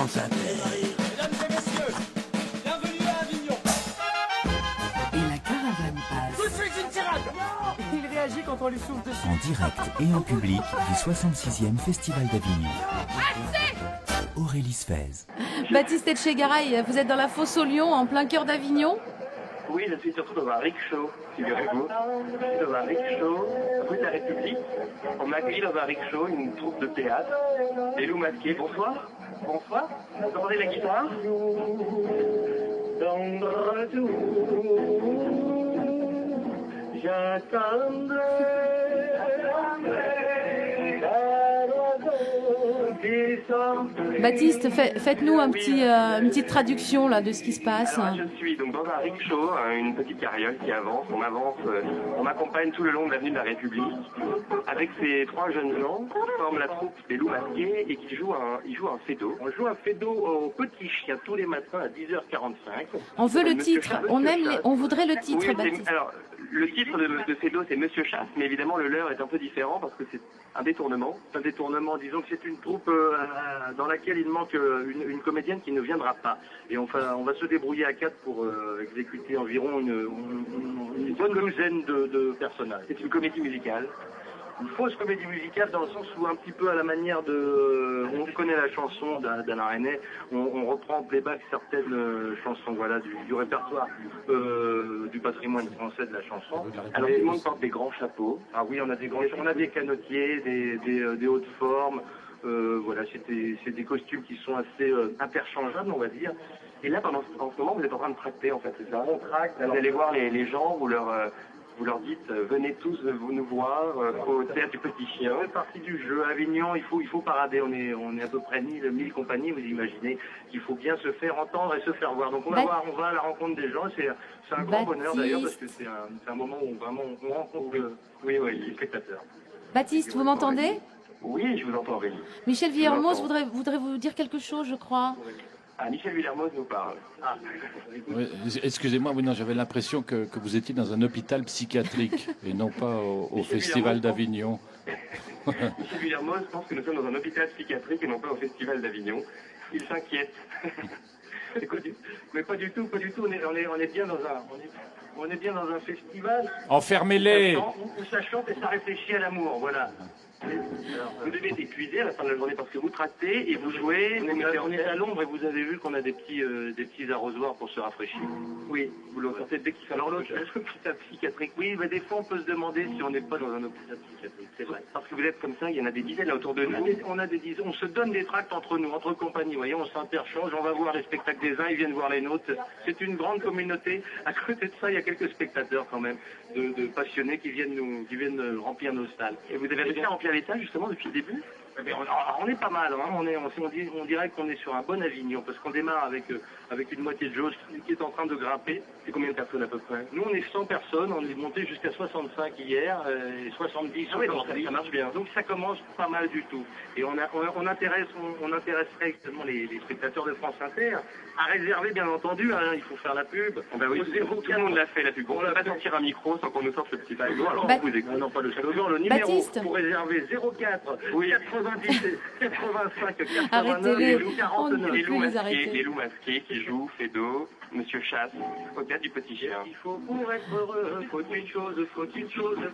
France Inter. Mesdames et messieurs, bienvenue à Avignon. Et la caravane passe. Tout de suite une tirade. Il réagit quand on lui souffle dessus. En direct et en public du 66e Festival d'Avignon. Aurélie Sfez. Baptiste Etchegaray, vous êtes dans la fosse au Lion, en plein cœur d'Avignon. Oui, je suis surtout dans un rickshaw, figurez-vous. Je suis dans un rickshaw, rue de la République. On m'a accueilli dans un rickshaw, une troupe de théâtre. Les loups masqués, bonsoir. Bonsoir. Vous entendez la guitare? Baptiste, faites-nous une petite traduction là, de ce qui se passe. Alors, je suis donc dans un rickshaw, une petite carriole qui avance. On m'accompagne tout le long de l'avenue de la République avec ces trois jeunes gens qui forment la troupe des loups masqués et qui jouent un fédo. On joue un fédo au petit chien tous les matins à 10h45. On veut le titre, on voudrait le titre, Oui, Baptiste. alors, le titre de fédo, c'est Monsieur Chasse, mais évidemment le leur est un peu différent parce que c'est un détournement. C'est un détournement, disons que c'est une troupe dans laquelle il manque une comédienne qui ne viendra pas. Et on va se débrouiller à quatre pour exécuter environ une bonne douzaine de personnages. C'est une comédie musicale. Une fausse comédie musicale dans le sens où un petit peu à la manière de... On connaît la chanson d'Alain Resnais, on reprend en playback certaines chansons du répertoire du patrimoine français de la chanson. Alors tout le monde porte des grands chapeaux. Ah oui, on a des canotiers, des hautes formes. C'est des costumes qui sont assez interchangeables, on va dire. Et là, en ce moment, vous êtes en train de tracter, en fait, c'est ça? On tracte, vous allez voir les gens, vous leur dites, venez tous nous voir au théâtre du Petit Chien. C'est partie du jeu. À Avignon, il faut parader. On est à peu près 1000 compagnies, vous imaginez qu'il faut bien se faire entendre et se faire voir. Donc on va à la rencontre des gens. C'est un grand bonheur d'ailleurs parce que c'est un moment où vraiment on rencontre les spectateurs. Baptiste, vous m'entendez? Oui, je vous entends, Aurélie. Michel Villermoz voudrait vous dire quelque chose, je crois. Ah, Michel Villermoz nous parle. Ah. Oui, excusez-moi, j'avais l'impression que vous étiez dans un hôpital psychiatrique et non pas au Festival d'Avignon. Michel Villermoz pense que nous sommes dans un hôpital psychiatrique et non pas au Festival d'Avignon. Il s'inquiète. Mais pas du tout. On est bien dans un festival. Enfermez-les. Où ça chante et ça réfléchit à l'amour, voilà. Alors, vous devez être épuisé à la fin de la journée parce que vous tractez et vous jouez. On est à l'ombre et vous avez vu qu'on a des petits arrosoirs pour se rafraîchir. Oui, vous le sortez dès qu'il fait. Alors l'hôpital psychiatrique, oui, mais des fois on peut se demander si on n'est pas dans un hôpital psychiatrique. C'est vrai. Parce que vous êtes comme ça, il y en a des dizaines là autour de nous. On se donne des tracts entre nous, entre compagnies. Vous voyez, on s'interchange, on va voir les spectacles des uns, ils viennent voir les nôtres. C'est une grande communauté. À côté de ça, il y a quelques spectateurs quand même, de passionnés qui viennent remplir nos salles. Et vous avez réussi à remplir les salles justement depuis le début? On est pas mal, hein. On dirait qu'on est sur un bon Avignon, parce qu'on démarre avec une moitié de jauge qui est en train de grimper. C'est combien de personnes à peu près? Nous, on est 100 personnes, on est monté jusqu'à 65 hier, et 70, ça marche bien. Donc ça commence pas mal du tout. Et on intéresserait exactement les spectateurs de France Inter à réserver, bien entendu, hein, il faut faire la pub. Ben oui, tout le monde l'a fait, la pub. On ne va pas sortir un micro sans qu'on nous sorte le petit slogan. Alors on vous écoute. Non, pas le slogan, le numéro Baptiste. pour réserver 04 90 85 89 Arrêtez-les. On ne 49. peut plus les arrêter. Les loups masqués qui jouent Fédo, Monsieur Chasse, au théâtre du Petit Chien. Il faut pour être heureux, faut une chose,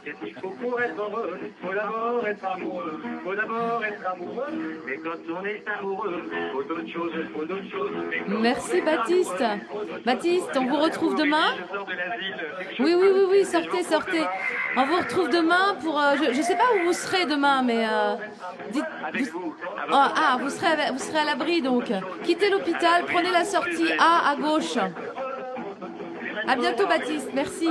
qu'est-ce qu'il faut pour être heureux? Faut d'abord être amoureux, mais quand on est amoureux, faut d'autres choses, Merci Baptiste. Baptiste, on vous retrouve demain? Je sors de l'asile. Oui, sortez. On vous retrouve demain pour... je ne sais pas où vous serez demain, mais... Avec vous. Vous serez à l'abri, donc. Quittez l'hôpital, prenez la sortie A à gauche. À bientôt, Baptiste. Merci.